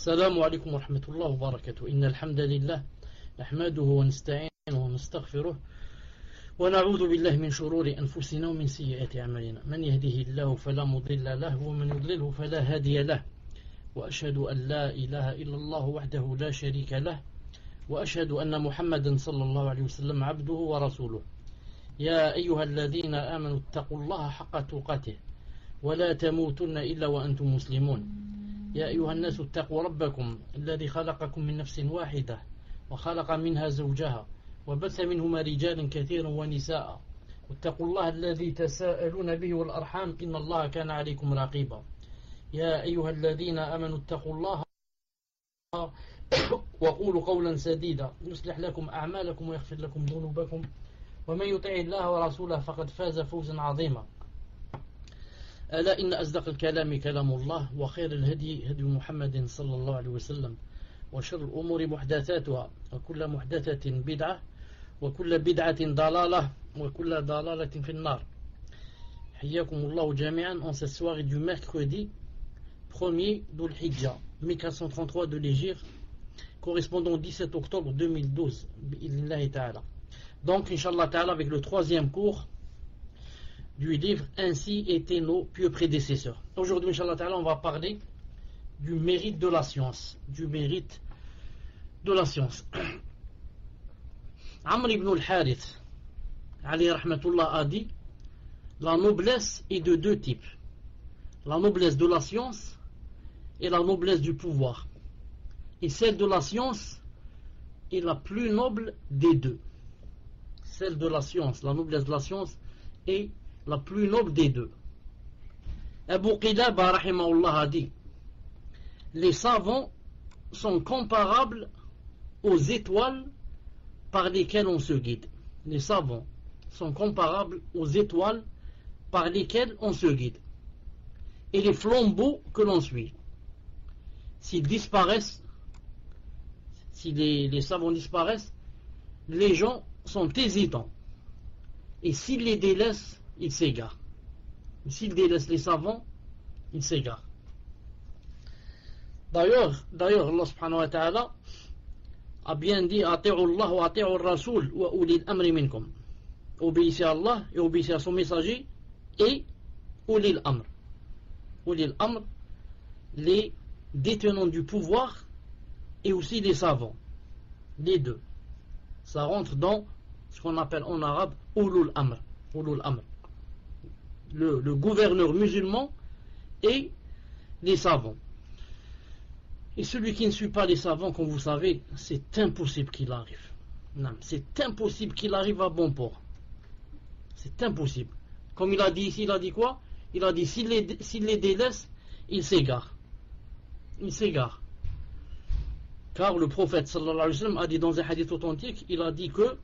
السلام عليكم ورحمة الله وبركاته. إن الحمد لله نحمده ونستعينه ونستغفره ونعوذ بالله من شرور أنفسنا ومن سيئات أعمالنا. من يهده الله فلا مضل له ومن يضلله فلا هادي له، وأشهد أن لا إله إلا الله وحده لا شريك له، وأشهد أن محمدا صلى الله عليه وسلم عبده ورسوله. يا أيها الذين آمنوا اتقوا الله حق تقاته ولا تموتن إلا وأنتم مسلمون. يا أيها الناس اتقوا ربكم الذي خلقكم من نفس واحدة وخلق منها زوجها وبث منهما رجالا كثيرا ونساء، واتقوا الله الذي تساءلون به والأرحام إن الله كان عليكم رقيبا. يا أيها الذين آمنوا اتقوا الله وقولوا قولا سديدا يصلح لكم أعمالكم ويغفر لكم ذنوبكم، ومن يطع الله ورسوله فقد فاز فوزا عظيما. ألا إن أصدق الكلام كلام الله، وخير الهدي هدي محمد صلى الله عليه وسلم، وشر الأمور محدثاتها، وكل محدثة بدعة، وكل بدعة ضلالة، وكل ضلالة في النار. حياكم الله جميعا en cette soirée du mercredi 1er d'Ul Hijja 1433 de l'Hégire, correspondant au 17 octobre 2012 bi'idhnillahi ta'ala. Donc Inch'Allah ta'ala, avec le troisième cours du livre Ainsi étaient nos pieux prédécesseurs. Aujourd'hui, Inch'Allah ta'ala, on va parler du mérite de la science. Du mérite de la science. Amr ibn al-Harith, alayhi rahmatullah, a dit: la noblesse est de deux types. La noblesse de la science et la noblesse du pouvoir. Et celle de la science est la plus noble des deux. Celle de la science, la noblesse de la science est la plus noble des deux. Abu Qilaba rahimahullah a dit: les savants sont comparables aux étoiles par lesquelles on se guide. Les savants sont comparables aux étoiles par lesquelles on se guide, et les flambeaux que l'on suit. S'ils disparaissent, si les savants disparaissent, les gens sont hésitants, et s'ils les délaissent, ils s'égarent. S'ils délaissent les savants, ils s'égarent. D'ailleurs, Allah subhanahu wa ta'ala a bien dit: Ati'u Allah wa ati'u al-Rasul wa ulil amri minkum. Obéissez à Allah et obéissez à son messager et ulil amr. Ulil amr, les détenants du pouvoir, et aussi les savants. Les deux. Ça rentre dans ce qu'on appelle en arabe ulul amr. Ulul amr. Le gouverneur musulman et les savants. Et celui qui ne suit pas les savants, comme vous savez, c'est impossible qu'il arrive. Non, c'est impossible qu'il arrive à bon port. C'est impossible. Comme il a dit ici, il a dit quoi? Il a dit: s'il les délaisse, il s'égare. Il s'égare. Car le prophète sallallahu alayhi wa sallam a dit dans un hadith authentique, il a dit que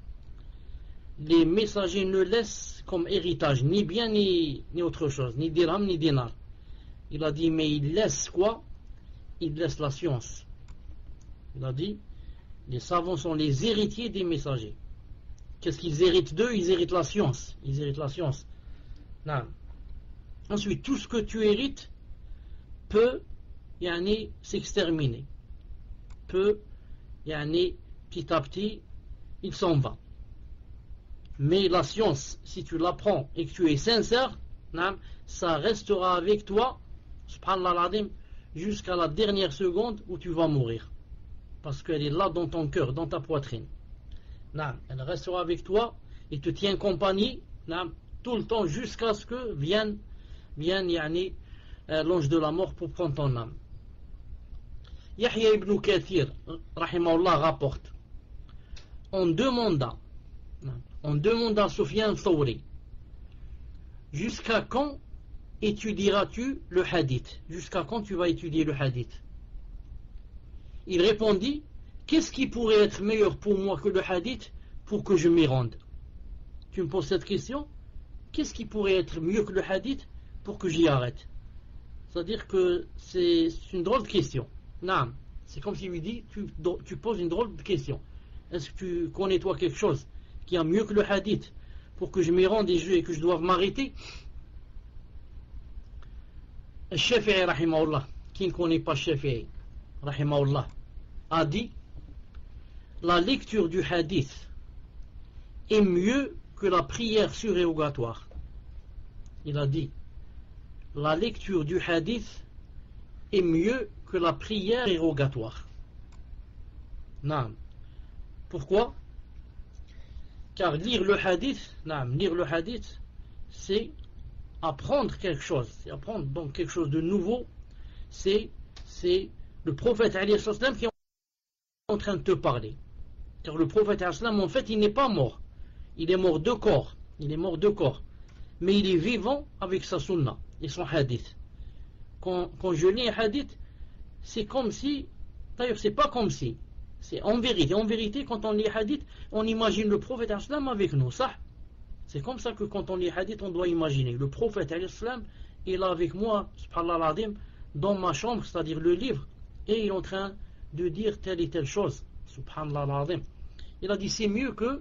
les messagers ne laissent comme héritage ni bien ni autre chose, ni dirham ni dinar. Il a dit: mais ils laissent quoi? Ils laissent la science. Il a dit: les savants sont les héritiers des messagers. Qu'est-ce qu'ils héritent d'eux? Ils héritent la science. Ils héritent la science. Non. Ensuite, tout ce que tu hérites peut s'exterminer. Peut, petit à petit, il s'en va. Mais la science, si tu l'apprends et que tu es sincère, ça restera avec toi, subhanallah al-azim, jusqu'à la dernière seconde où tu vas mourir. Parce qu'elle est là dans ton cœur, dans ta poitrine. Elle restera avec toi et te tient compagnie tout le temps jusqu'à ce que vienne l'ange de la mort pour prendre ton âme. Yahya ibn Kathir rahimahullah rapporte: on demanda à Sufyan Thawri: jusqu'à quand étudieras-tu le hadith? Jusqu'à quand tu vas étudier le hadith? Il répondit: qu'est-ce qui pourrait être meilleur pour moi que le hadith pour que je m'y rende? Tu me poses cette question? Qu'est-ce qui pourrait être mieux que le hadith pour que j'y arrête? C'est-à-dire que c'est une drôle de question. Non, c'est comme s'il lui dit: tu poses une drôle de question. Est-ce que tu connais toi quelque chose qui a mieux que le hadith pour que je m'y rende et que je doive m'arrêter? Shafi'i rahimahullah, qui ne connaît pas Shafi'i, rahimahullah, a dit la lecture du hadith est mieux que la prière surérogatoire. Il a dit la lecture du hadith est mieux que la prière érogatoire. Non. Pourquoi? Car lire le hadith, c'est apprendre quelque chose, c'est apprendre donc quelque chose de nouveau. C'est le prophète alayhi salam qui est en train de te parler. Car le prophète alayhi salam, en fait, il n'est pas mort. Il est mort de corps. Mais il est vivant avec sa sunna et son hadith. Quand je lis un hadith, c'est comme si, d'ailleurs c'est pas comme si, c'est en vérité, quand on lit hadith, on imagine le prophète alayhi salam avec nous, ça. C'est comme ça que quand on lit hadith, on doit imaginer le prophète alayhi salam est là avec moi, subhanallah al-azim, dans ma chambre, c'est-à-dire le livre, et il est en train de dire telle et telle chose, subhanallah al-azim. Il a dit c'est mieux que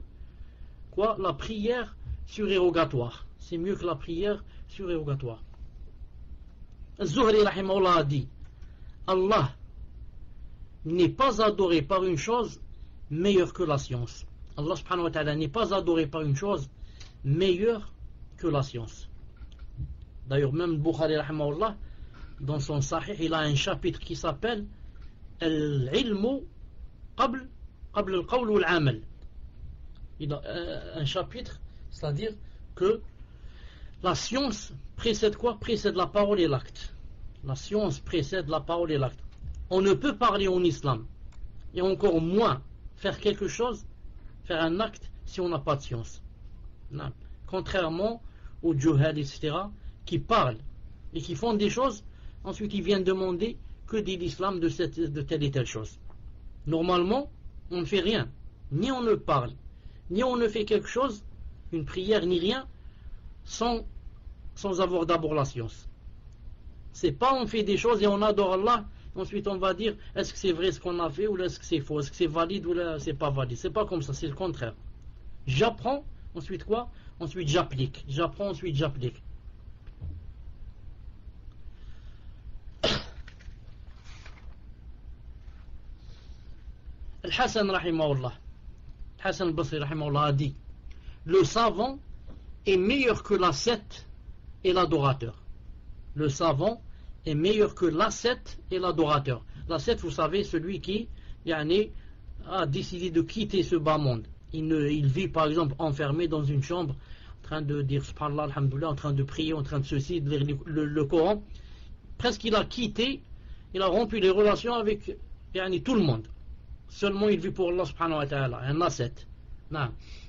quoi, la prière surérogatoire. C'est mieux que la prière surérogatoire. Az-Zuhri rahimahullah a dit Allah n'est pas adoré par une chose meilleure que la science. Allah subhanahu wa ta'ala n'est pas adoré par une chose meilleure que la science. D'ailleurs même Bukhari rahimahullah, dans son sahih, il a un chapitre qui s'appelle Al-ilmu qabl al-qawl wal-amal. Il a un chapitre, c'est-à-dire que la science précède quoi? Précède la parole et l'acte. La science précède la parole et l'acte. On ne peut parler en islam et encore moins faire quelque chose, faire un acte, si on n'a pas de science. Non. Contrairement aux juhal, etc., qui parlent et qui font des choses, ensuite ils viennent demander que dit l'islam de telle et telle chose. Normalement, on ne fait rien. Ni on ne parle, ni on ne fait quelque chose, une prière, ni rien, sans avoir d'abord la science. C'est pas on fait des choses et on adore Allah, ensuite on va dire est-ce que c'est vrai ce qu'on a fait ou est-ce que c'est faux, est-ce que c'est valide ou c'est pas valide. C'est pas comme ça, c'est le contraire. J'apprends, ensuite quoi? Ensuite j'applique. J'apprends, ensuite j'applique. Al-Hassan rahimahullah, Hassan al-Basri rahimahullah a dit le savant est meilleur que l'ascète et l'adorateur. Le savant est meilleur que l'ascète et l'adorateur. L'ascète, vous savez, celui qui a décidé de quitter ce bas monde. Il vit par exemple enfermé dans une chambre, en train de dire subhanallah, alhamdoulilah, en train de prier, en train de ceci, de lire le Coran. Presque il a quitté, il a rompu les relations avec tout le monde. Seulement il vit pour Allah subhanahu wa ta'ala, un ascète.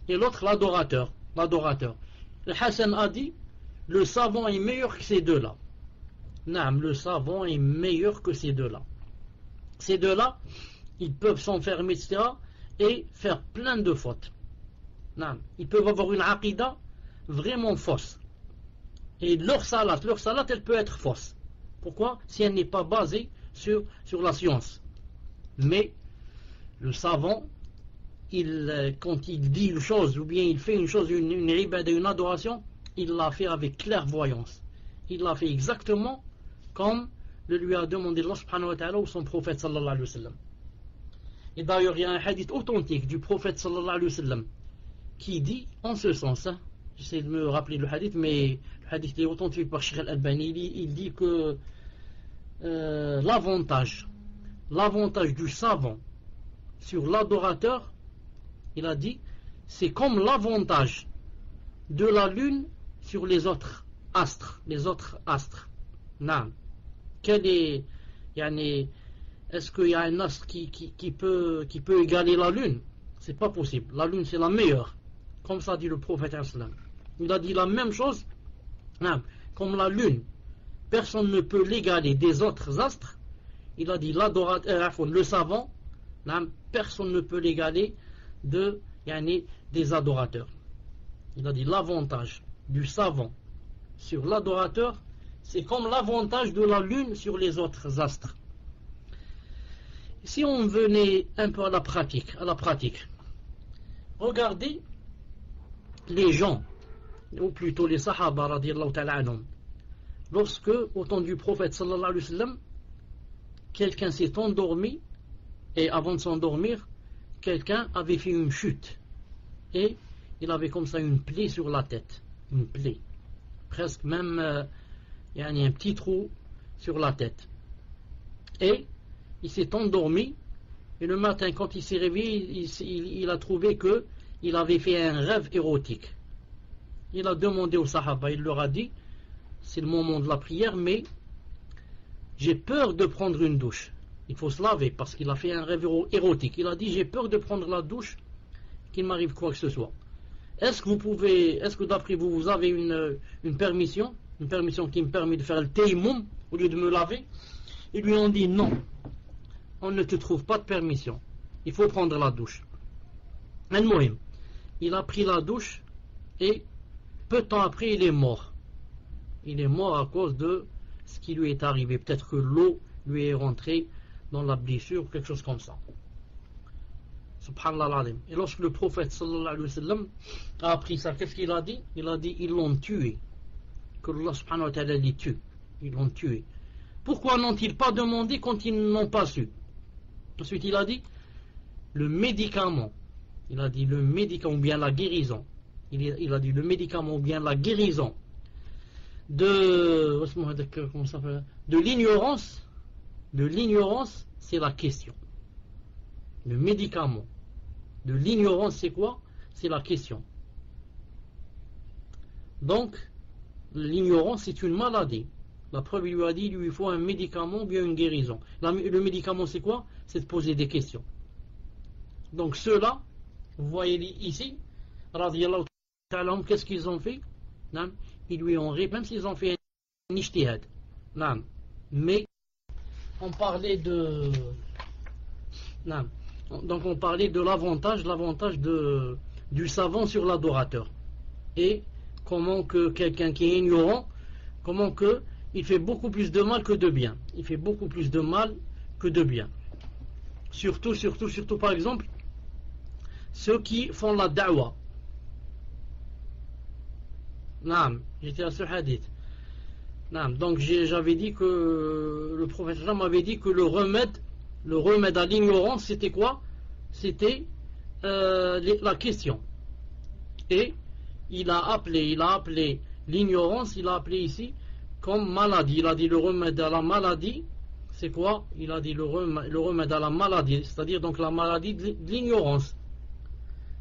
Et l'autre, l'adorateur. Le Hassan a dit le savant est meilleur que ces deux-là. Le savant est meilleur que ces deux-là. Ces deux-là, ils peuvent s'enfermer, etc., et faire plein de fautes. Ils peuvent avoir une aqida vraiment fausse. Et leur salat, elle peut être fausse. Pourquoi? Si elle n'est pas basée sur la science. Mais le savant, quand il dit une chose, ou bien il fait une chose, une ibada, une adoration, il l'a fait avec clairvoyance. Il l'a fait exactement comme le lui a demandé Allah subhanahu wa ta'ala ou son prophète sallallahu alayhi wa sallam. Et d'ailleurs, il y a un hadith authentique du prophète sallallahu alayhi wa sallam qui dit en ce sens, j'essaie de me rappeler le hadith, mais le hadith est authentique par Sheikh al-Albani, il dit que l'avantage du savant sur l'adorateur, il a dit, c'est comme l'avantage de la lune sur les autres astres. Non. Est-ce qu'il y a un astre qui peut égaler la lune? C'est pas possible. La lune c'est la meilleure. Comme ça dit le prophète sallam. Il a dit la même chose. Non. Comme la lune, personne ne peut l'égaler des autres astres. Il a dit l'adorateur, le savant, non, personne ne peut l'égaler des adorateurs. Il a dit l'avantage du savant sur l'adorateur, c'est comme l'avantage de la lune sur les autres astres. Si on venait un peu à la pratique, regardez les gens, ou plutôt les sahaba radiyallahu ta'ala anhum, lorsque, au temps du prophète sallallahu alayhi wa sallam, quelqu'un s'est endormi, et avant de s'endormir, quelqu'un avait fait une chute, et il avait comme ça une plaie sur la tête, une plaie, presque même il y a un petit trou sur la tête, et il s'est endormi, et le matin quand il s'est réveillé, il a trouvé que il avait fait un rêve érotique. Il a demandé aux Sahaba, il leur a dit, c'est le moment de la prière, mais j'ai peur de prendre une douche. Il faut se laver parce qu'il a fait un rêve érotique. Il a dit, j'ai peur de prendre la douche, qu'il m'arrive quoi que ce soit. Est-ce que d'après vous, vous avez une permission qui me permet de faire le tayammum au lieu de me laver? Ils lui ont dit, non, on ne te trouve pas de permission. Il faut prendre la douche. Il a pris la douche et peu de temps après, il est mort. Il est mort à cause de ce qui lui est arrivé. Peut-être que l'eau lui est rentrée dans la blessure, quelque chose comme ça. Subhanallah al-Azim. Et lorsque le prophète sallallahu alayhi wa sallam a appris ça, qu'est-ce qu'il a dit? Il a dit, ils l'ont tué. Que Allah subhanahu wa ta'ala les tue. Ils l'ont tué. Pourquoi n'ont-ils pas demandé quand ils n'ont pas su? Ensuite, il a dit, le médicament. Il a dit, le médicament ou bien la guérison. Il a dit, le médicament ou bien la guérison de l'ignorance. De l'ignorance, c'est la question. Le médicament de l'ignorance, c'est quoi? C'est la question. Donc, l'ignorance, c'est une maladie. La preuve, il lui a dit, il lui faut un médicament ou bien une guérison. Le médicament, c'est quoi? C'est de poser des questions. Donc, ceux-là, vous voyez ici, radiyallahu ta'ala, qu'est-ce qu'ils ont fait? Ils lui ont répondu, même s'ils ont fait un ijtihad. Mais, on parlait de... Donc on parlait de l'avantage du savant sur l'adorateur. Et comment que quelqu'un qui est ignorant, comment que il fait beaucoup plus de mal que de bien. Il fait beaucoup plus de mal que de bien. Surtout par exemple, ceux qui font la da'wa. J'étais à ce hadith. Donc j'avais dit que le prophète m'avait dit que le remède à l'ignorance, c'était quoi? C'était la question. Et il a appelé l'ignorance, il a appelé ici comme maladie. Il a dit le remède à la maladie, c'est quoi? Il a dit le remède à la maladie, c'est-à-dire donc la maladie de l'ignorance.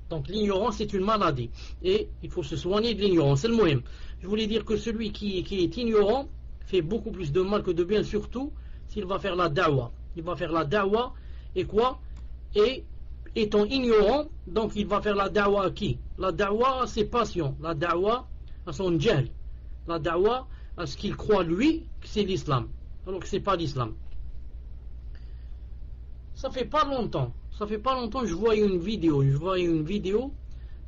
Donc l'ignorance c'est une maladie. Et il faut se soigner de l'ignorance. C'est le moyen. Je voulais dire que celui qui est ignorant fait beaucoup plus de mal que de bien, surtout s'il va faire la da'wa. Il va faire la da'wa et quoi? Et étant ignorant, donc il va faire la da'wa à qui? La da'wa à ses passions, la da'wa à son jahl, la da'wa à ce qu'il croit lui que c'est l'islam, alors que c'est pas l'islam. Ça fait pas longtemps que je voyais une vidéo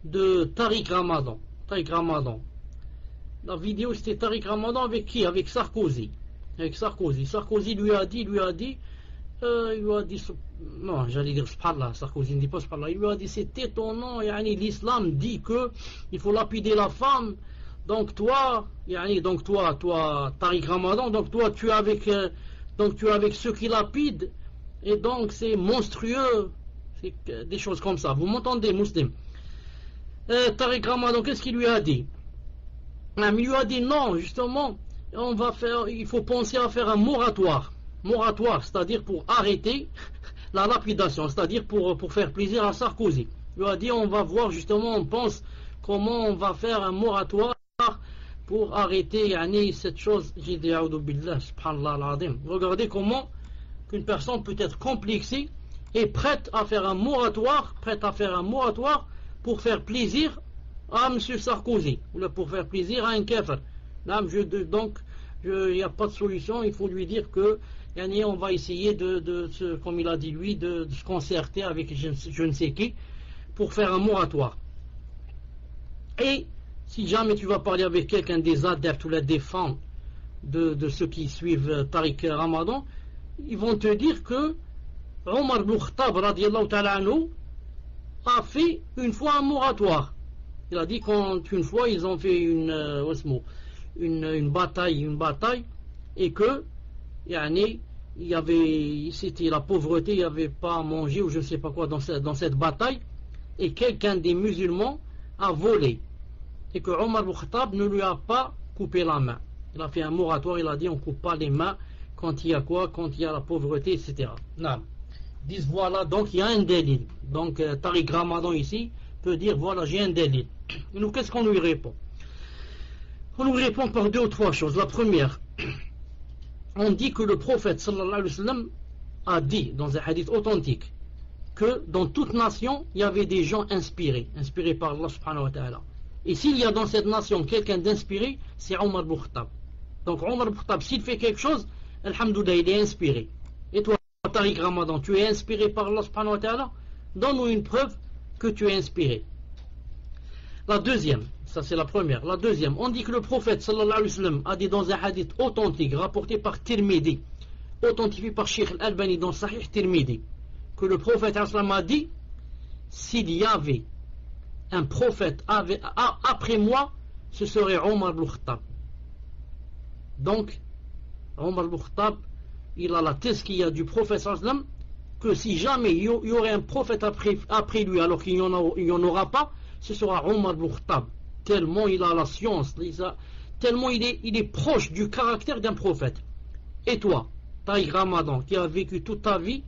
de Tariq Ramadan. La vidéo c'était Tariq Ramadan avec qui? Avec Sarkozy. Sarkozy lui a dit, non, j'allais dire subhanallah, Sarkozy ne dit pas subhanallah, il lui a dit c'est étonnant, l'islam dit que il faut lapider la femme, donc toi Tariq Ramadan, donc toi tu es avec ceux qui lapident, et donc c'est monstrueux, c'est des choses comme ça. Vous m'entendez, musulman? Tariq Ramadan, qu'est-ce qu'il lui a dit? Il lui a dit non, justement, il faut penser à faire un moratoire, c'est-à-dire pour arrêter la lapidation, c'est-à-dire pour faire plaisir à Sarkozy. Il lui a dit on va voir justement, on pense comment on va faire un moratoire pour arrêter cette chose. J'ai dit a'udhu billah, subhanallah al-azim. Regardez comment qu'une personne peut être complexée et prête à faire un moratoire pour faire plaisir à M. Sarkozy, ou pour faire plaisir à un kafir. Donc, il n'y a pas de solution, il faut lui dire que on va essayer comme il a dit lui, de se concerter avec je ne sais qui pour faire un moratoire. Et si jamais tu vas parler avec quelqu'un des adeptes ou des fans de ceux qui suivent Tariq Ramadan, ils vont te dire que Omar ibn Khattab radiyallahu ta'ala anhu a fait une fois un moratoire. Il a dit qu'une fois ils ont fait une bataille, et que c'était la pauvreté, il n'y avait pas à manger ou je ne sais pas quoi dans cette bataille, et quelqu'un des musulmans a volé, et que Omar ibn Khattab ne lui a pas coupé la main. Il a fait un moratoire, il a dit on ne coupe pas les mains quand il y a quoi, quand il y a la pauvreté, etc. Non. Disent voilà, donc il y a un délit. Donc Tariq Ramadan ici peut dire voilà, j'ai un délit. Et nous, qu'est-ce qu'on lui répond? On lui répond par deux ou trois choses. La première, on dit que le prophète sallallahu alayhi wa sallam a dit dans un hadith authentique que dans toute nation il y avait des gens inspirés par Allah subhanahu wa ta'ala. Et s'il y a dans cette nation quelqu'un d'inspiré, c'est Omar ibn Khattab. Donc Omar ibn Khattab, s'il fait quelque chose, alhamdoulilah, il est inspiré. Et toi, Tariq Ramadan, tu es inspiré par Allah subhanahu wa ta'ala? Donne-nous une preuve que tu es inspiré. La deuxième, ça c'est la première. La deuxième, on dit que le prophète sallallahu alayhi wa sallam a dit dans un hadith authentique rapporté par Tirmidhi, authentifié par Sheikh Al-Albani dans Sahih Tirmidhi, que le prophète a dit s'il y avait un prophète après moi, ce serait Omar ibn Khattab. Donc Omar ibn Khattab, il a la thèse qu'il y a du prophète sallallahu alayhi wa sallam, que si jamais il y aurait un prophète après lui alors qu'il n'y en aura pas, ce sera Omar ibn Khattab. Tellement il a la science, tellement il est proche du caractère d'un prophète. Et toi, Tariq Ramadan, qui a vécu toute ta vie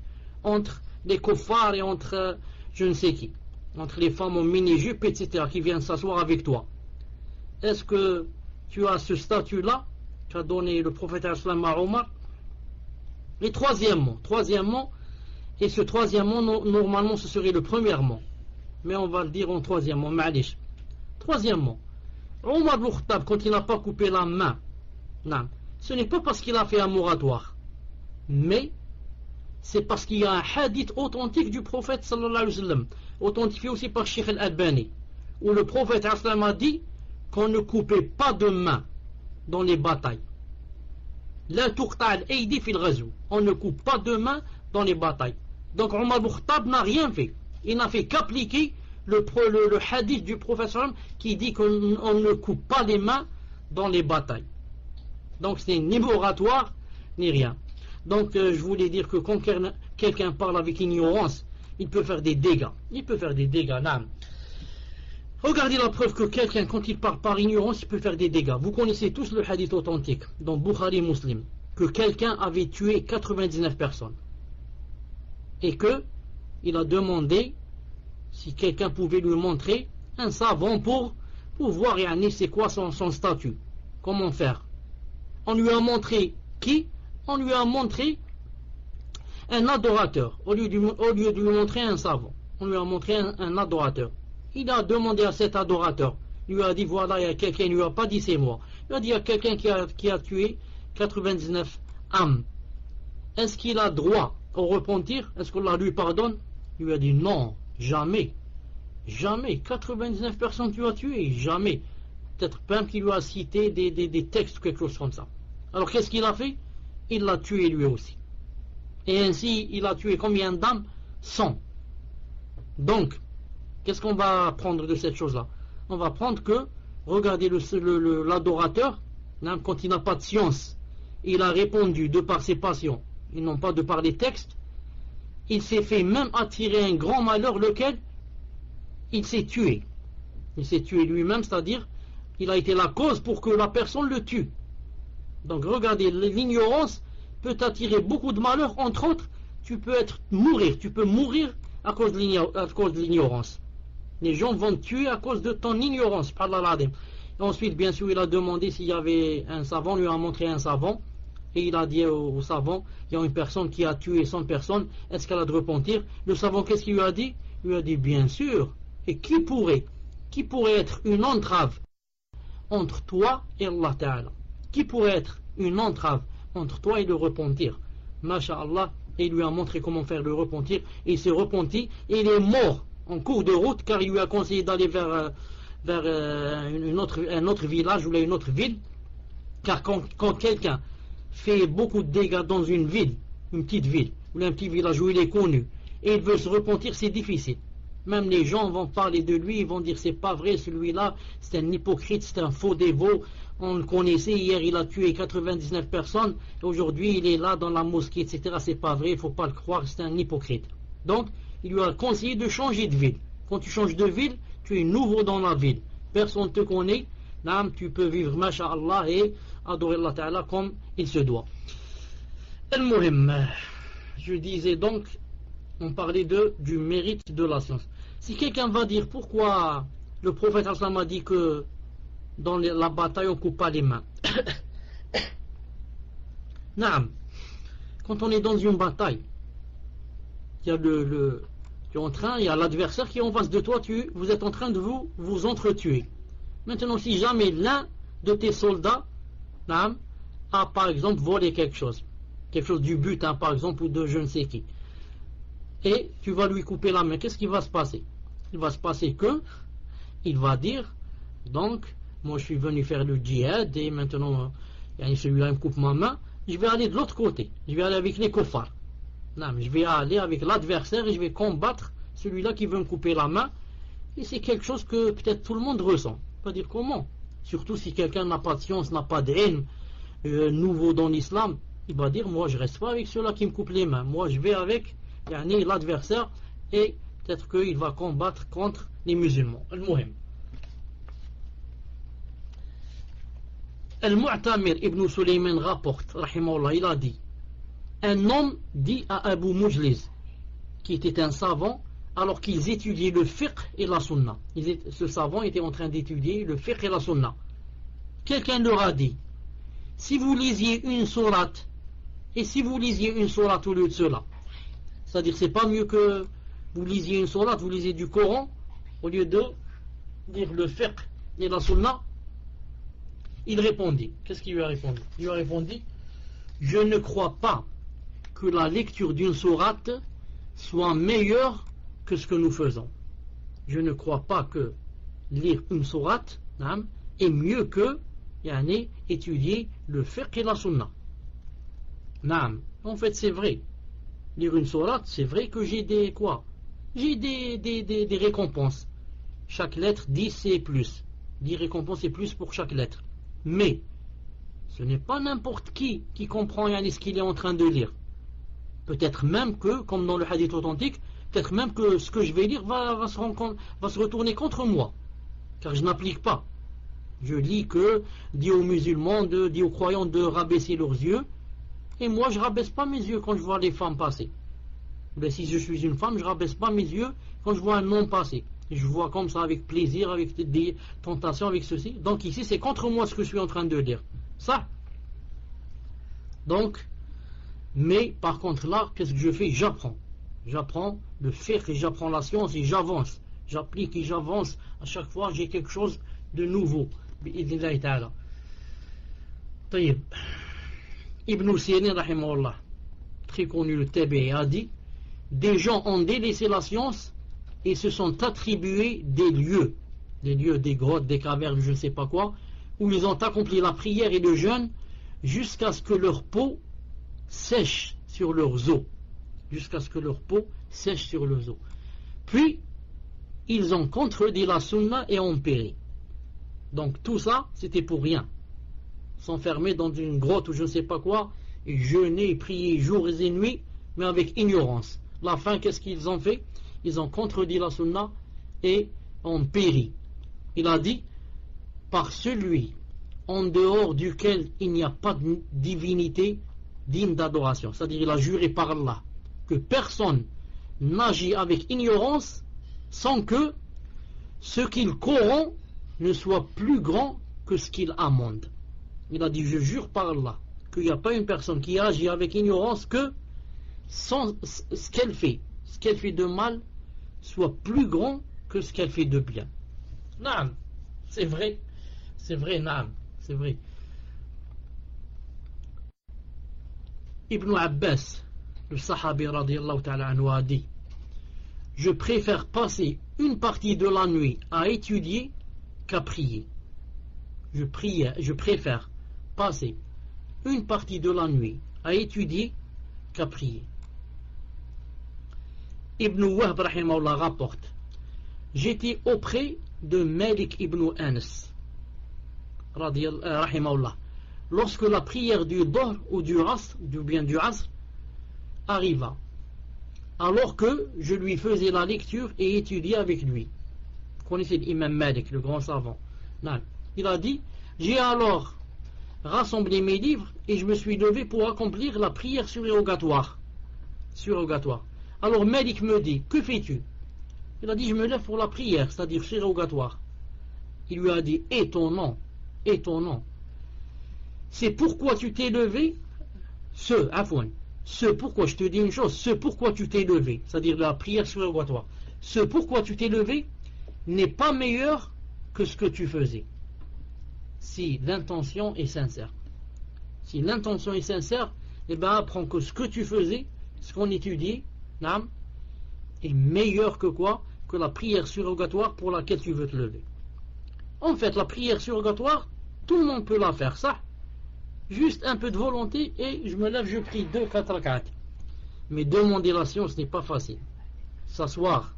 entre les kuffars et entre je ne sais qui, entre les femmes en mini-jupe, etc., qui viennent s'asseoir avec toi, est-ce que tu as ce statut-là? Tu as donné le prophète à Omar? Et troisièmement, et ce troisièmement, normalement ce serait le premièrement, mais on va le dire en troisièmement, ma'alish. Troisièmement, Omar ibn Khattab, quand il n'a pas coupé la main, non, ce n'est pas parce qu'il a fait un moratoire, mais c'est parce qu'il y a un hadith authentique du prophète sallallahu alayhi wa sallam, authentifié aussi par Sheikh Al-Albani, où le prophète a dit qu'on ne coupait pas de main dans les batailles. La tuqta al-aydi fil ghazw, on ne coupe pas de main dans les batailles. Donc Omar ibn Khattab n'a rien fait, il n'a fait qu'appliquer le hadith du prophète qui dit qu'on ne coupe pas les mains dans les batailles. Donc c'est ni moratoire ni rien. Donc je voulais dire que quand quelqu'un parle avec ignorance, il peut faire des dégâts. Nan. Regardez la preuve que quelqu'un, quand il parle par ignorance, il peut faire des dégâts. Vous connaissez tous le hadith authentique dans Bukhari Muslim, que quelqu'un avait tué 99 personnes et que il a demandé si quelqu'un pouvait lui montrer un savant pour voir c'est quoi son statut, comment faire. On lui a montré qui? On lui a montré un adorateur au lieu de lui montrer un savant. On lui a montré un adorateur. Il a demandé à cet adorateur, il lui a dit voilà, il y a quelqu'un, il lui a pas dit c'est moi, il a dit il y a quelqu'un qui a tué 99 âmes. Est-ce qu'il a droit au repentir? Est-ce qu'Allah lui pardonne? Il lui a dit non, jamais, 99 personnes tu as tué, jamais. Peut-être même qu'il lui a cité des textes ou quelque chose comme ça. Alors qu'est-ce qu'il a fait? Il l'a tué lui aussi. Et ainsi il a tué combien d'âmes? 100. Donc qu'est-ce qu'on va apprendre de cette chose-là? On va apprendre que, regardez l'adorateur, quand il n'a pas de science, il a répondu de par ses passions, et non pas de par les textes, il s'est fait même attirer un grand malheur, lequel il s'est tué. Il s'est tué lui-même, c'est-à-dire, il a été la cause pour que la personne le tue. Donc regardez, l'ignorance peut t'attirer beaucoup de malheurs, entre autres, tu peux mourir à cause de l'ignorance. Les gens vont te tuer à cause de ton ignorance. Et ensuite, bien sûr, il a demandé s'il y avait un savant, lui a montré un savant, et il a dit au savant, il y a une personne qui a tué 100 personnes, est-ce qu'elle a de repentir? Le savant, qu'est-ce qu'il lui a dit? Il lui a dit, bien sûr. Et qui pourrait être une entrave entre toi et Allah Ta'ala? Qui pourrait être une entrave entre toi et le repentir? Masha'Allah, et il lui a montré comment faire le repentir, et il s'est repenti, et il est mort en cours de route, car il lui a conseillé d'aller vers un autre village ou une autre ville, car quand quelqu'un fait beaucoup de dégâts dans une ville, une petite ville, ou un petit village où il est connu, et il veut se repentir, c'est difficile. Même les gens vont parler de lui, ils vont dire c'est pas vrai, celui-là, c'est un hypocrite, c'est un faux dévot, on le connaissait, hier il a tué 99 personnes, et aujourd'hui il est là dans la mosquée, etc. C'est pas vrai, il ne faut pas le croire, c'est un hypocrite. Donc, il lui a conseillé de changer de ville. Quand tu changes de ville, tu es nouveau dans la ville. Personne ne te connaît, tu peux vivre, masha'Allah, et adorer Allah Ta'ala comme il se doit. Al-Muhim, je disais donc, on parlait du mérite de la science. Si quelqu'un va dire pourquoi le prophète Aslam a dit que dans la bataille on coupe pas les mains. Naam. Quand on est dans une bataille, il y a il y a l'adversaire qui est en face de toi, vous êtes en train de vous entretuer. Maintenant, si jamais l'un de tes soldats naam, a par exemple volé quelque chose du butin par exemple, ou de je ne sais qui, et tu vas lui couper la main, qu'est-ce qui va se passer? Il va se passer que il va dire, donc moi je suis venu faire le djihad et maintenant celui-là me coupe ma main, je vais aller de l'autre côté, je vais aller avec les kuffars. Non, je vais aller avec l'adversaire et je vais combattre celui-là qui veut me couper la main. Et c'est quelque chose que peut-être tout le monde ressent. Pas dire comment. Surtout si quelqu'un n'a pas de science, n'a pas d'ilm, nouveau dans l'islam, il va dire, moi je reste pas avec ceux-là qui me coupent les mains. Moi je vais avec l'adversaire et peut-être qu'il va combattre contre les musulmans. Al-Muhim. Al-Mu'tamir ibn Sulayman rapporte, rahimahullah, il a dit, un homme dit à Abu Mujliz, qui était un savant, alors qu'ils étudiaient le fiqh et la sunna. Ce savant était en train d'étudier le fiqh et la sunna. Quelqu'un leur a dit, si vous lisiez une sourate, et si vous lisiez une sourate au lieu de cela, c'est-à-dire c'est pas mieux que vous lisiez une sourate, vous lisez du Coran, au lieu de lire le fiqh et la sunna. Il répondit, qu'est-ce qu'il lui a répondu? Il lui a répondu, je ne crois pas que la lecture d'une sourate soit meilleure que ce que nous faisons. Je ne crois pas que lire une sourate est mieux que étudier le fiqh et la sunna. En fait c'est vrai. Lire une sourate, c'est vrai que j'ai des récompenses. Chaque lettre 10 c'est plus. 10 récompenses et plus pour chaque lettre. Mais ce n'est pas n'importe qui comprend ce qu'il est en train de lire. Peut-être même que, comme dans le hadith authentique, peut-être même que ce que je vais lire va se retourner contre moi. Car je n'applique pas. Je lis que dit aux musulmans, dit aux croyants de rabaisser leurs yeux. Et moi je rabaisse pas mes yeux quand je vois les femmes passer. Mais si je suis une femme, je rabaisse pas mes yeux quand je vois un homme passer. Je vois comme ça avec plaisir, avec des tentations, avec ceci. Donc ici c'est contre moi ce que je suis en train de lire. Ça. Donc, mais par contre là, qu'est-ce que je fais? J'apprends. J'apprends le fiqh et j'apprends la science et j'avance. J'applique et j'avance. À chaque fois j'ai quelque chose de nouveau. Bi'idhnillahi ta'ala. Taïb. Ibn Sirin, rahimahullah, très connu, le tabi'i, a dit, des gens ont délaissé la science et se sont attribués des lieux, des grottes, des cavernes, je ne sais pas quoi, où ils ont accompli la prière et le jeûne jusqu'à ce que leur peau sèche sur leurs os. Jusqu'à ce que leur peau sèche sur leurs os. Puis, ils ont contredit la sunna et ont péri. Donc tout ça, c'était pour rien. S'enfermer dans une grotte ou je ne sais pas quoi, et jeûner et prier jours et nuits, mais avec ignorance. La fin, qu'est-ce qu'ils ont fait? Ils ont contredit la sunna et ont péri. Il a dit, par celui en dehors duquel il n'y a pas de divinité digne d'adoration. C'est-à-dire, il a juré par Allah que personne n'agit avec ignorance sans que ce qu'il corrompt ne soit plus grand que ce qu'il amende. Il a dit, je jure par Allah qu'il n'y a pas une personne qui agit avec ignorance que sans ce qu'elle fait de mal soit plus grand que ce qu'elle fait de bien. Naam, c'est vrai, naam, c'est vrai. Ibn Abbas, le sahabi radiyallahu ta'ala anhu, a dit, je préfère passer une partie de la nuit à étudier qu'à prier. Je préfère passer une partie de la nuit à étudier qu'à prier. Ibn Wahb rahimahullah rapporte, j'étais auprès de Malik ibn Anas rahimahullah, lorsque la prière du Dohr ou du Asr, du Asr, arriva, alors que je lui faisais la lecture et étudiais avec lui. Vous connaissez l'imam Malik, le grand savant. Non. Il a dit, j'ai alors rassemblé mes livres et je me suis levé pour accomplir la prière surrogatoire. Alors Malik me dit, que fais-tu? Il a dit, je me lève pour la prière, c'est-à-dire surrogatoire. Il lui a dit, et ton nom, c'est pourquoi tu t'es levé, ce pourquoi, je te dis une chose, ce pourquoi tu t'es levé, c'est-à-dire la prière surrogatoire, ce pourquoi tu t'es levé n'est pas meilleur que ce que tu faisais, si l'intention est sincère. Si l'intention est sincère, eh bien apprends que ce que tu faisais, ce qu'on étudie, est meilleur que quoi? Que la prière surrogatoire pour laquelle tu veux te lever. En fait, la prière surrogatoire, tout le monde peut la faire, ça. Juste un peu de volonté et je me lève, je prie 2-4 rak'at. Mais demander la science, ce n'est pas facile. S'asseoir,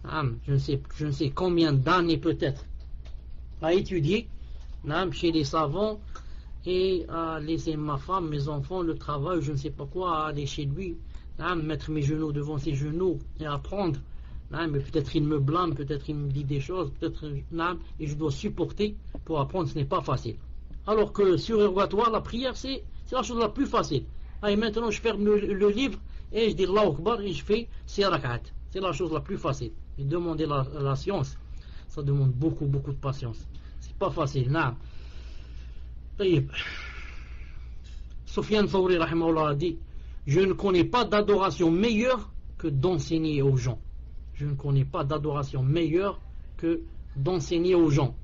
je ne sais combien d'années peut-être, à étudier, chez les savants, et à laisser ma femme, mes enfants, le travail, je ne sais pas quoi, à aller chez lui, mettre mes genoux devant ses genoux et apprendre. Mais peut-être il me blâme, peut-être il me dit des choses, peut-être et je dois supporter pour apprendre, ce n'est pas facile. Alors que surrogatoire, la prière, c'est la chose la plus facile. Et maintenant je ferme le livre et je dis Allahu Akbar et je fais 6 rak'at. C'est la chose la plus facile. Et demander la science, ça demande beaucoup de patience. C'est pas facile. Sufyan Thawri rahimahullah a dit, je ne connais pas d'adoration meilleure que d'enseigner aux gens. Je ne connais pas d'adoration meilleure que d'enseigner aux gens.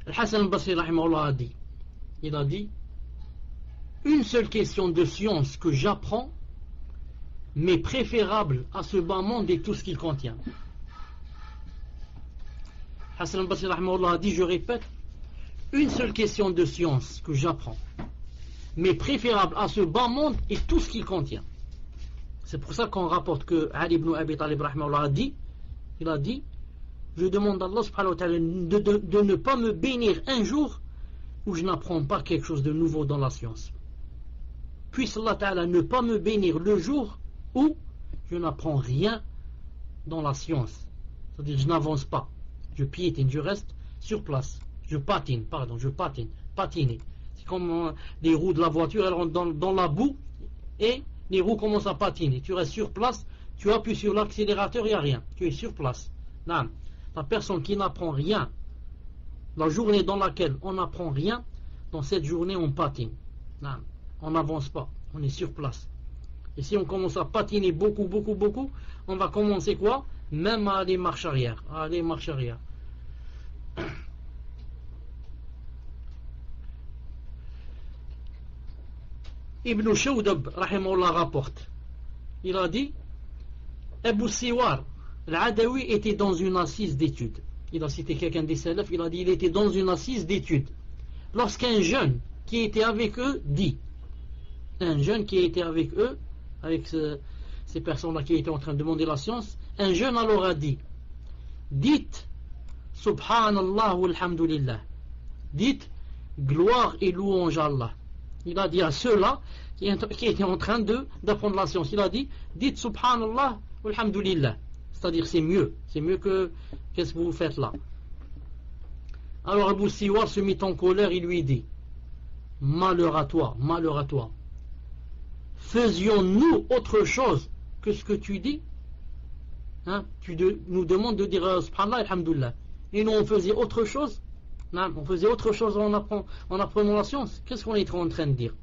Al-Hassan al-Basri rahimahullah a dit, il a dit, une seule question de science que j'apprends m'est préférable à ce bas monde et tout ce qu'il contient. Hassan al-Basri rahimahullah a dit, je répète, une seule question de science que j'apprends m'est préférable à ce bas monde et tout ce qu'il contient. C'est pour ça qu'on rapporte que Ali ibn Abi Talib rahimahullah a dit, il a dit, je demande à Allah subhanahu wa ta'ala de ne pas me bénir un jour où je n'apprends pas quelque chose de nouveau dans la science. Puisse Allah ta'ala ne pas me bénir le jour où je n'apprends rien dans la science. C'est-à-dire je n'avance pas, je piétine, je reste sur place. Je patine. Patiner. C'est comme les roues de la voiture, elles rentrent dans la boue et les roues commencent à patiner. Tu restes sur place, tu appuies sur l'accélérateur, il n'y a rien. Tu es sur place. Non. La personne qui n'apprend rien, la journée dans laquelle on n'apprend rien, dans cette journée on patine. Non. On n'avance pas, on est sur place. Et si on commence à patiner beaucoup, on va commencer quoi? Même à aller marche arrière. Ibn Shawdab rahimahullah rapporte, il a dit, Abu Siwar al-Adawi était dans une assise d'études. Il a cité quelqu'un des salafs, il a dit, il était dans une assise d'études. Lorsqu'un jeune qui était avec eux dit, avec ces personnes-là qui étaient en train de demander la science, un jeune alors a dit, dites Subhanallah walhamdulillah, dites gloire et louange à Allah. Il a dit à ceux-là qui étaient en train d'apprendre la science, il a dit, dites Subhanallah walhamdulillah, c'est-à-dire c'est mieux que qu'est-ce que vous faites là. Alors Abu Siwar se mit en colère, il lui dit, malheur à toi, faisions-nous autre chose que ce que tu dis, tu nous demandes de dire Subhanallah alhamdulillah, et nous on faisait autre chose. On faisait autre chose en apprenant la science. Qu'est-ce qu'on est en train de dire?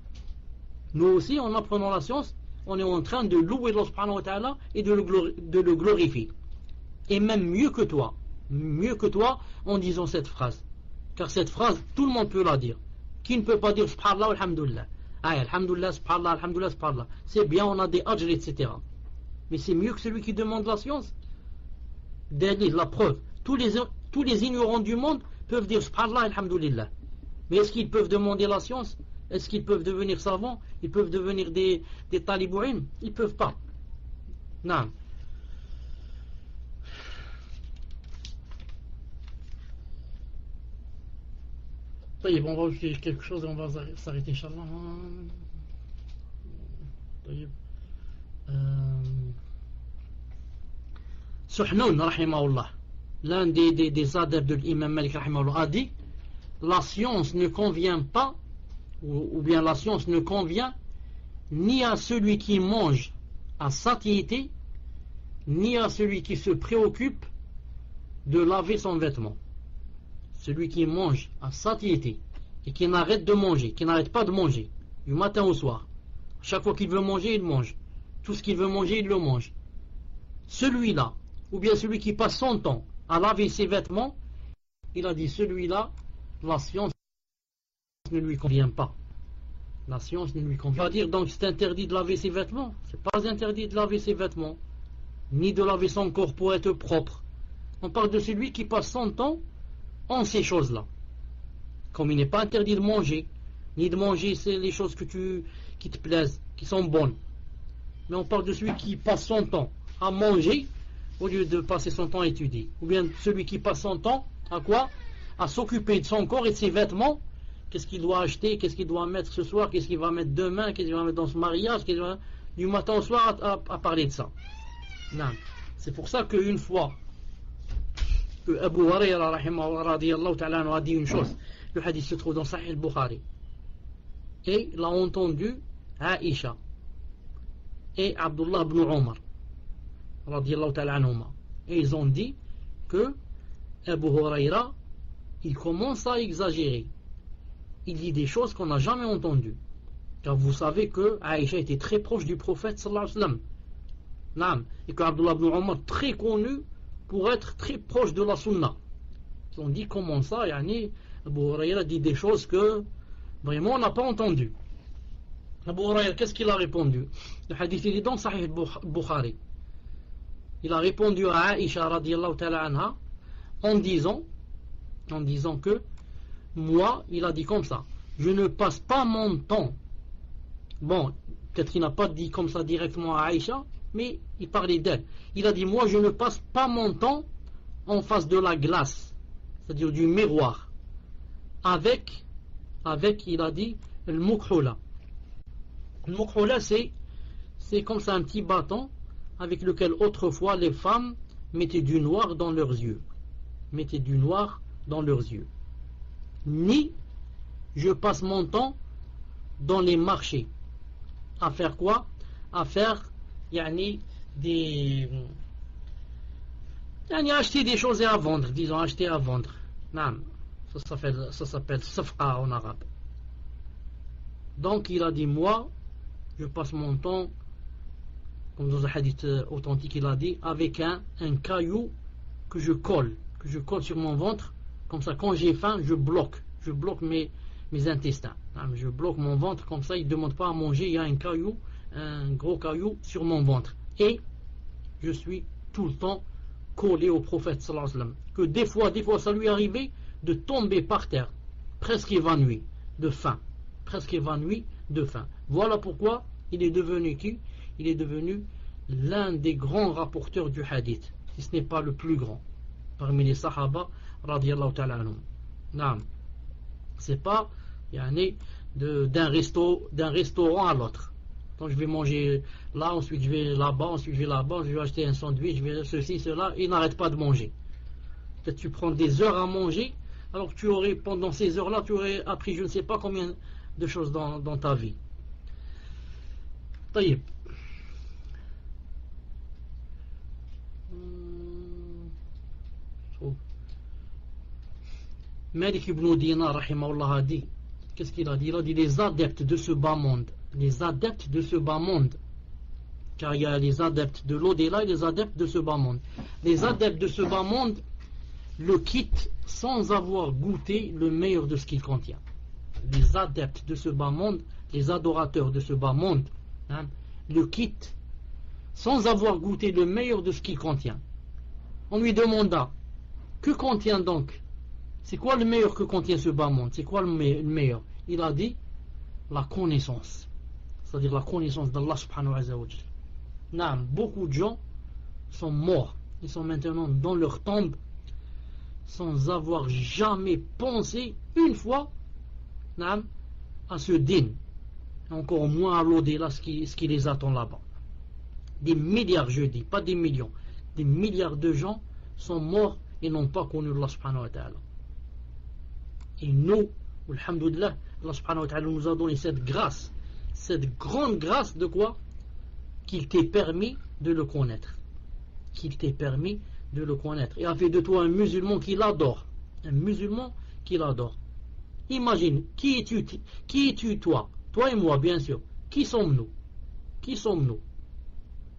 Nous aussi, en apprenant la science, on est en train de louer Allah subhanahu wa ta'ala et de le glorifier. Et même mieux que toi en disant cette phrase. Car cette phrase, tout le monde peut la dire. Qui ne peut pas dire subhanallah alhamdulillah? Alhamdulillah, subhanallah, alhamdulillah, subhanallah. C'est bien, on a des ajr, etc. Mais c'est mieux que celui qui demande la science. Dalil, la preuve. Tous les ignorants du monde peuvent dire subhanallah, alhamdulillah. Mais est-ce qu'ils peuvent demander la science? Est-ce qu'ils peuvent devenir savants? Ils peuvent devenir des talibouines? Ils ne peuvent pas. Non. طيب, on va dire quelque chose et on va s'arrêter, Inch'Allah. طيب. Suhnoun, rahimahullah, l'un des adeptes de l'imam Malik, rahimahullah, a dit: la science ne convient pas, ou bien la science ne convient ni à celui qui mange à satiété, ni à celui qui se préoccupe de laver son vêtement. Celui qui mange à satiété et qui n'arrête de manger, qui n'arrête pas de manger du matin au soir, chaque fois qu'il veut manger, il mange. Tout ce qu'il veut manger, il le mange. Celui-là, ou bien celui qui passe son temps à laver ses vêtements, il a dit: celui-là, la science ne lui convient pas. La science ne lui convient pas. Dire donc c'est interdit de laver ses vêtements. C'est pas interdit de laver ses vêtements, ni de laver son corps pour être propre. On parle de celui qui passe son temps en ces choses-là. Comme il n'est pas interdit de manger, ni de manger c'est les choses qui te plaisent, qui sont bonnes. Mais on parle de celui qui passe son temps à manger au lieu de passer son temps à étudier. Ou bien celui qui passe son temps à quoi? À s'occuper de son corps et de ses vêtements. Qu'est-ce qu'il doit acheter, qu'est-ce qu'il doit mettre ce soir, qu'est-ce qu'il va mettre demain, qu'est-ce qu'il va mettre dans ce mariage, du matin au soir à parler de ça. Non. C'est pour ça qu'une fois que Abu Huraira radiyallahu ta'ala a dit une chose, le hadith se trouve dans Sahih al-Bukhari, et l'a entendu Aïcha et Abdullah ibn Omar radiyallahu ta'ala anhuma, et ils ont dit que Abu Huraira, il commence à exagérer, il dit des choses qu'on n'a jamais entendues, car vous savez que Aïcha était très proche du prophète sallallahu alayhi wa sallam, et que Abdullah ibn Omar très connu pour être très proche de la sunna. Ils ont dit: comment ça, yani, Abu Huraira dit des choses que vraiment on n'a pas entendues. Abu Huraira, qu'est-ce qu'il a répondu? Le hadith il est dans Sahih Bukhari. Il a répondu à Aïcha radiyallahu ta'ala anha en disant que moi, il a dit comme ça: je ne passe pas mon temps. Bon, peut-être qu'il n'a pas dit comme ça directement à Aïcha, mais il parlait d'elle. Il a dit: moi, je ne passe pas mon temps en face de la glace, c'est-à-dire du miroir, avec, il a dit, le mukhula. Le mukhula, c'est comme ça un petit bâton avec lequel autrefois les femmes mettaient du noir dans leurs yeux. Ni je passe mon temps dans les marchés. À faire quoi? À faire acheter des choses et à vendre, disons, acheter à vendre. Non, ça s'appelle safqa en arabe. Donc il a dit: moi, je passe mon temps, comme dans un hadith authentique, il a dit, avec un caillou que je colle sur mon ventre, comme ça quand j'ai faim, je bloque mes intestins. Je bloque mon ventre, comme ça il ne demande pas à manger, il y a un gros caillou sur mon ventre. Et je suis tout le temps collé au prophète sallallahu alayhi wa sallam. Que des fois ça lui arrivait de tomber par terre, presque évanoui de faim. Voilà pourquoi il est devenu qui? Il est devenu l'un des grands rapporteurs du hadith, si ce n'est pas le plus grand, parmi les sahaba radiyallahu ta'ala anhum. Non, c'est pas d'un restaurant à l'autre. Donc je vais manger là, ensuite je vais là-bas, ensuite je vais là-bas, je vais acheter un sandwich, je vais ceci, cela, et il n'arrête pas de manger. Peut-être tu prends des heures à manger, alors que tu aurais, pendant ces heures-là, tu aurais appris je ne sais pas combien de choses dans ta vie. طيب. Malik ibn Dinar rahimahullah a dit, qu'est-ce qu'il a dit? Il a dit: les adeptes de ce bas monde, car il y a les adeptes de l'au-delà et les adeptes de ce bas monde. Les adeptes de ce bas monde le quittent sans avoir goûté le meilleur de ce qu'il contient. Les adeptes de ce bas monde, les adorateurs de ce bas monde, le quittent sans avoir goûté le meilleur de ce qu'il contient. On lui demanda: que contient donc? C'est quoi le meilleur que contient ce bas monde? C'est quoi le meilleur? Il a dit: la connaissance, c'est-à-dire la connaissance d'Allah subhanahu wa ta'ala. beaucoup de gens sont morts. Ils sont maintenant dans leur tombe sans avoir jamais pensé une fois à ce din. Encore moins à l'au-delà ce qui les attend là-bas. Des milliards, je dis, pas des millions. Des milliards de gens sont morts et n'ont pas connu Allah subhanahu wa ta'ala. Et nous, alhamdoulilah, Allah subhanahu wa ta'ala nous a donné cette grâce, cette grande grâce de quoi? Qu'il t'ait permis de le connaître. Qu'il t'ait permis de le connaître. Et a fait de toi un musulman qui l'adore. Un musulman qui l'adore. Imagine, qui es-tu toi? Toi et moi, bien sûr. Qui sommes-nous? Qui sommes-nous?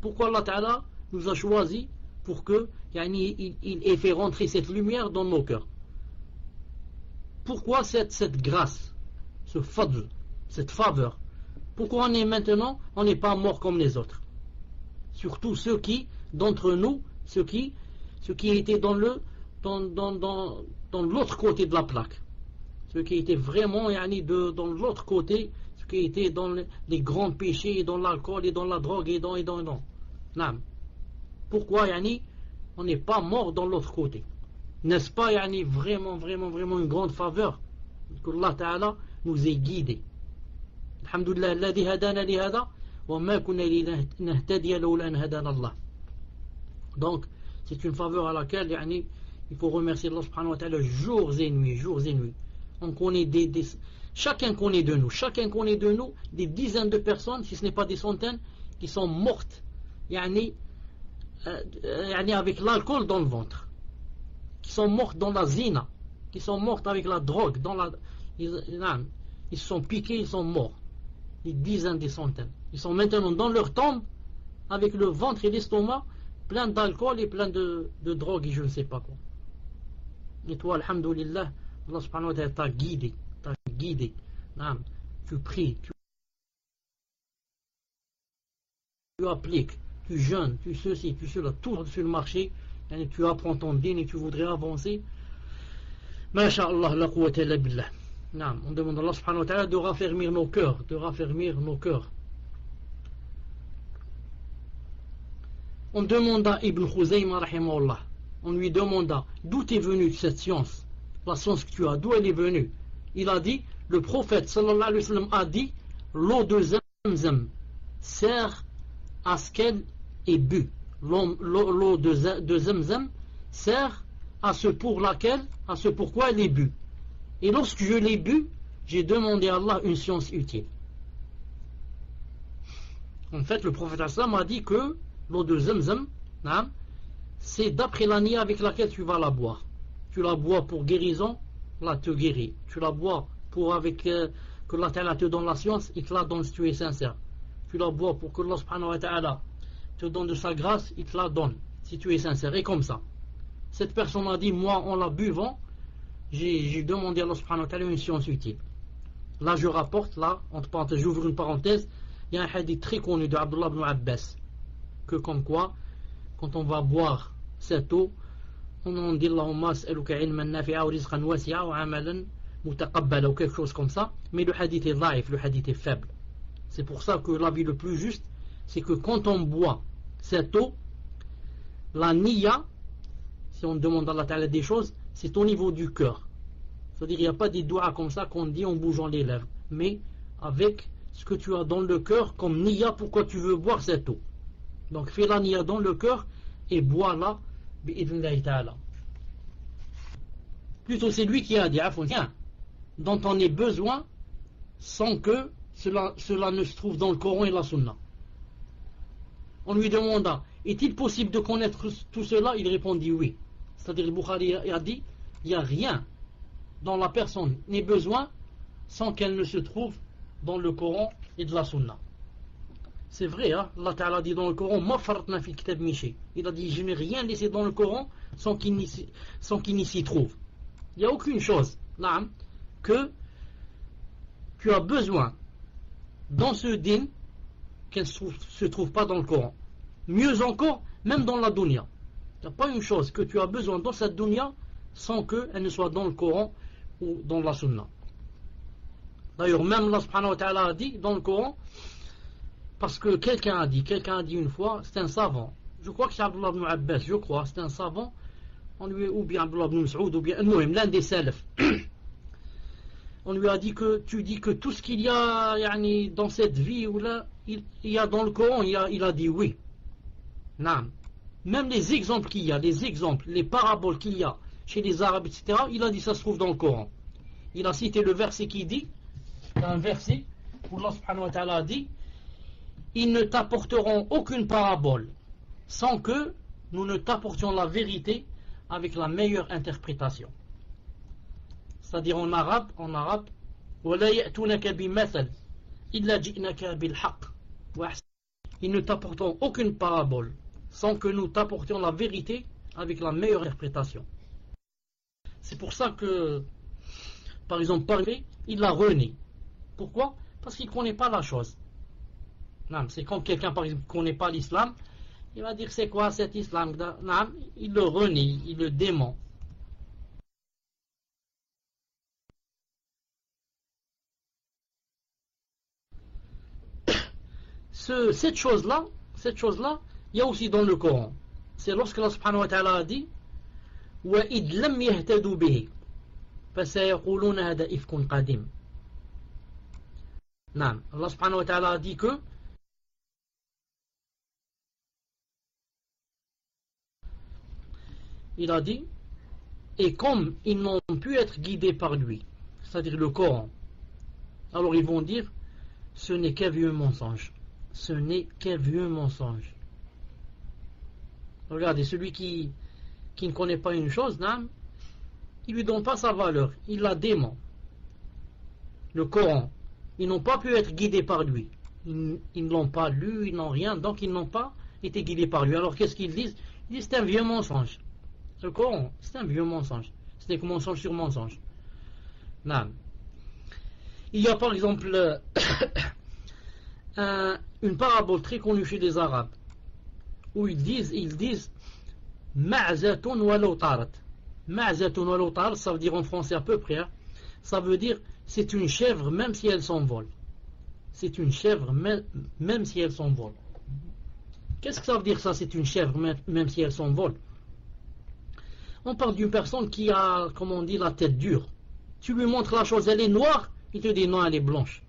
Pourquoi Allah Ta'ala nous a choisi pour que il ait fait rentrer cette lumière dans nos cœurs? Pourquoi cette grâce, ce fadl, cette faveur? Pourquoi on n'est pas mort comme les autres? Surtout ceux qui, d'entre nous, ceux qui étaient dans l'autre côté de la plaque. Ceux qui étaient vraiment dans l'autre côté, ceux qui étaient dans les grands péchés, et dans l'alcool, et dans la drogue, et dans. Non. Pourquoi on n'est pas mort dans l'autre côté? N'est-ce pas vraiment une grande faveur que Allah Ta'ala nous ait guidés? Alhamdulillah, alladhi hadana li hada wa ma kunna linahtadiya lawla an hadana Allah. Donc, c'est une faveur à laquelle il faut remercier Allah subhanahu wa ta'ala jours et nuits. On connaît chacun connaît de nous des dizaines de personnes, si ce n'est pas des centaines, qui sont mortes avec l'alcool dans le ventre, qui sont mortes dans la zina, qui sont mortes avec la drogue, ils se sont piqués, ils sont morts. Des dizaines, des centaines. Ils sont maintenant dans leur tombe avec le ventre et l'estomac plein d'alcool et plein de drogue et je ne sais pas quoi. Et toi, alhamdoulilah, Allah subhanahu wa ta'ala t'a guidé. Tu pries, tu appliques, tu jeûnes, tu ceci, tu cela, tout sur le marché, et tu apprends ton din et tu voudrais avancer. Masha'Allah, la quwwata illa billah. On demande à Allah subhanahu wa ta'ala de raffermir nos cœurs, On demanda à Ibn Khuzayma rahimahullah, on lui demanda d'où est venue cette science, la science que tu as, d'où elle est venue. Il a dit, le prophète sallallahu alayhi wa sallam a dit, l'eau de Zamzam sert à ce qu'elle est bu. L'eau de Zamzam sert à ce pourquoi elle est bu. Et lorsque je l'ai bu, j'ai demandé à Allah une science utile. En fait, le prophète sallam a dit que l'eau de Zamzam, c'est d'après la niya avec laquelle tu vas la boire. Tu la bois pour guérison, là te guérit. Tu la bois pour que Allah Ta'ala te donne la science, il te la donne si tu es sincère. Tu la bois pour que Allah subhanahu wa ta'ala te donne de sa grâce, il te la donne si tu es sincère. Et comme ça. Cette personne a dit, moi en la buvant, j'ai demandé à Allah subhanahu wa ta'ala une science utile. Là je rapporte, entre parenthèses, j'ouvre une parenthèse, il y a un hadith très connu de Abdullah ibn Abbas, que comme quoi, quand on va boire cette eau, on dit Allahumma as'aluka ilman nafi'a wa rizqan wasi'a wa amalan mutaqabbala ou quelque chose comme ça, mais le hadith est daif, le hadith est faible. C'est pour ça que l'avis le plus juste, c'est que quand on boit cette eau, la niya, si on demande à Allah Ta'ala des choses, c'est au niveau du cœur. C'est-à-dire il n'y a pas des doigts comme ça qu'on dit en bougeant les lèvres, mais avec ce que tu as dans le cœur comme niya, pourquoi tu veux boire cette eau. Donc fais la niya dans le cœur et bois-la bi'idhnillahi ta'ala. Plutôt c'est lui qui a dit dont on ait besoin sans que cela ne se trouve dans le Coran et la Sunna. On lui demanda, est-il possible de connaître tout cela? Il répondit oui. C'est-à-dire le Bukhari a dit, il n'y a rien dont la personne n'ait besoin sans qu'elle ne se trouve dans le Coran et de la Sunna. C'est vrai, Allah Ta'ala dit dans le Coran, il a dit, je n'ai rien laissé dans le Coran sans qu'il n'y s'y trouve. Il n'y a aucune chose que tu as besoin dans ce din qu'elle ne se trouve pas dans le Coran. Mieux encore, même dans la dunya. Il n'y a pas une chose que tu as besoin dans cette dunya sans qu'elle ne soit dans le Coran ou dans la Sunna. D'ailleurs, même Allah subhanahu wa ta'ala a dit dans le Coran, Parce que quelqu'un a dit une fois, c'est un savant. Je crois que c'est Abdullah ibn Abbas, je crois, c'est un savant. On lui, ou bien Abdullah ibn Mas'oud, ou bien l'un des salafs. On lui a dit que tu dis que tout ce qu'il y a yani, dans cette vie, ou là, il y a dans le Coran, il a dit oui. Non. Même les exemples qu'il y a, les paraboles qu'il y a chez les Arabes, etc., il a dit ça se trouve dans le Coran. Il a cité le verset qui dit, un verset où Allah subhanahu wa ta'ala a dit, ils ne t'apporteront aucune parabole sans que nous ne t'apportions la vérité avec la meilleure interprétation. C'est-à-dire en arabe, وَلَا يَأْتُونَكَ بِمَثَلٍ إِلَّا جِئْنَكَ بِالْحَقِّ وَأَحْسَنَ. Ils ne t'apporteront aucune parabole sans que nous t'apportions la vérité avec la meilleure interprétation. C'est pour ça que, par exemple, parler, il l'a renié. Pourquoi? Parce qu'il ne connaît pas la chose. Non, c'est quand quelqu'un, par exemple, ne connaît pas l'islam, il va dire c'est quoi cet islam? Non, il le renie, il le dément. Cette chose-là, il y a aussi dans le Coran. C'est lorsque Allah subhanahu wa ta'ala a dit وَإِذْ لَمْ يَهْتَدُوا بِهِ فَسَيَقُولُونَ هَذَا إِفْكٌ قَدِيمٌ. Non, Allah subhanahu wa ta'ala a dit que il a dit, et comme ils n'ont pu être guidés par lui, c'est-à-dire le Coran, alors ils vont dire ce n'est qu'un vieux mensonge. Ce n'est qu'un vieux mensonge. Regardez, celui qui ne connaît pas une chose, non, il ne lui donne pas sa valeur, il la dément. Le Coran, ils n'ont pas pu être guidés par lui. Ils ne l'ont pas lu, ils n'ont rien, donc ils n'ont pas été guidés par lui. Alors qu'est-ce qu'ils disent? Ils disent c'est un vieux mensonge. Le Coran, c'est un vieux mensonge. C'est un mensonge sur mensonge. Non. Il y a par exemple une parabole très connue chez les Arabes où ils disent ma'zatun walau tarat. Ma'zatun walau tarat, ça veut dire en français à peu près, hein, ça veut dire c'est une chèvre même si elle s'envole. C'est une chèvre même si elle s'envole. Qu'est-ce que ça veut dire ça, c'est une chèvre même si elle s'envole? On parle d'une personne qui a, comme on dit, la tête dure. Tu lui montres la chose, elle est noire, il te dit non, elle est blanche.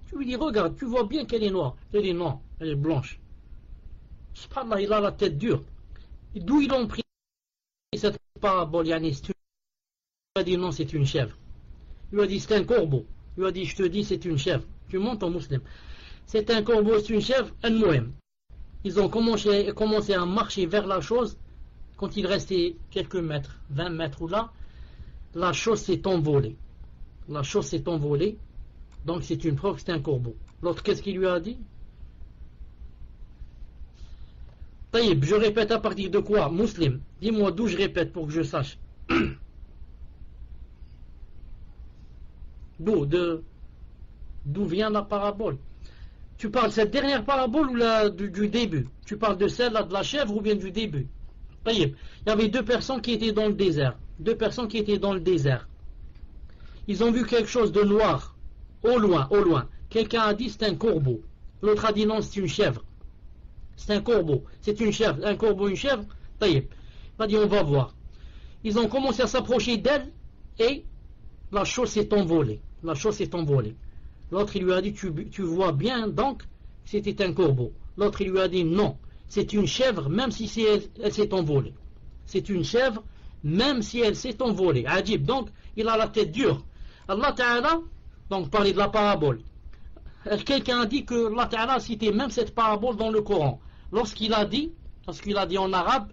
Tu lui dis regarde, tu vois bien qu'elle est noire. Il te dit non, elle est blanche. Subhanallah, il a la tête dure. D'où ils ont pris cette parabole? Il a dit non, c'est une chèvre. Il lui a dit c'est un corbeau. Il lui a dit je te dis c'est une chèvre. Tu montes en musulman. C'est un corbeau, c'est une chèvre, un mohem. Ils ont commencé à marcher vers la chose. Quand il restait quelques mètres, 20 mètres ou là, la chose s'est envolée. La chose s'est envolée. Donc c'est une preuve que c'est un corbeau. L'autre, qu'est-ce qu'il lui a dit? Taïb, je répète à partir de quoi? Muslim, dis-moi d'où je répète pour que je sache. D'où vient la parabole? Tu parles de cette dernière parabole ou du début? Tu parles de celle-là de la chèvre ou bien du début? Taïb, il y avait deux personnes qui étaient dans le désert. Ils ont vu quelque chose de noir. Au loin. Quelqu'un a dit c'est un corbeau. L'autre a dit non, c'est une chèvre. C'est un corbeau. C'est une chèvre. Un corbeau, une chèvre. Taïb. Il a dit on va voir. Ils ont commencé à s'approcher d'elle et la chose s'est envolée. L'autre il lui a dit tu vois bien donc c'était un corbeau. L'autre il lui a dit non, c'est une chèvre même si elle s'est envolée. C'est une chèvre même si elle s'est envolée. Ajib, donc il a la tête dure. Allah Ta'ala donc parler de la parabole. Quelqu'un a dit que Allah Ta'ala a cité même cette parabole dans le Coran. Lorsqu'il a dit en arabe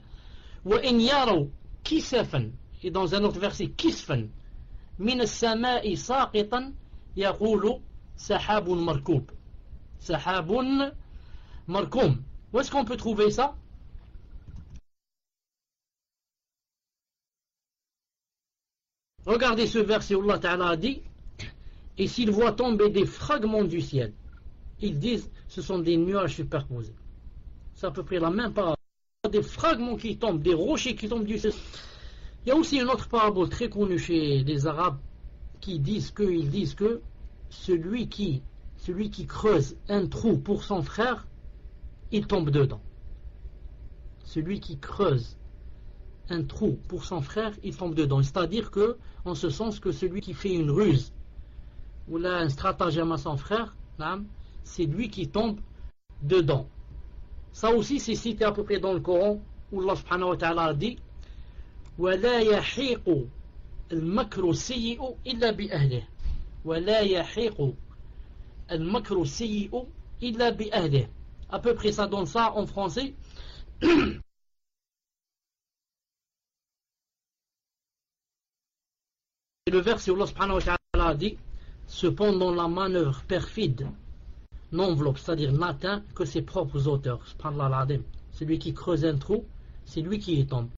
وَإِنْ يَرَوْا كِسَفًا, et dans un autre verset كِسْفًا مِنَ السَّمَاءِ سَاقِطًا يَقُولُ سَحَابٌ مَرْكُوب. سَحَابٌ مَرْكُوم. Où est-ce qu'on peut trouver ça? Regardez ce verset où Allah Ta'ala a dit et s'ils voient tomber des fragments du ciel, ils disent ce sont des nuages superposés. C'est à peu près la même parabole. Des fragments qui tombent, des rochers qui tombent du ciel. Il y a aussi une autre parabole très connue chez les Arabes qui disent que celui qui celui qui creuse un trou pour son frère, il tombe dedans. Celui qui creuse un trou pour son frère, il tombe dedans. C'est-à-dire que, en ce sens que celui qui fait une ruse ou là un stratagème à son frère, c'est lui qui tombe dedans. Ça aussi c'est cité à peu près dans le Coran où Allah subhanahu wa ta'ala a dit وَلَا يَحِيقُ الْمَكْرُ السَّيِّئُ إِلَّا بِأَهْلِهِ وَلَا يَحِيقُ الْمَكْرُ السَّيِّئُ إِلَّا بِأَهْلِهِ. À peu près ça donne ça en français. Et le verset où Allah subhanahu wa ta'ala a dit cependant la manœuvre perfide n'enveloppe, c'est-à-dire n'atteint que ses propres auteurs. Subhanallah al-Azim. Celui qui creuse un trou, c'est lui qui y tombe.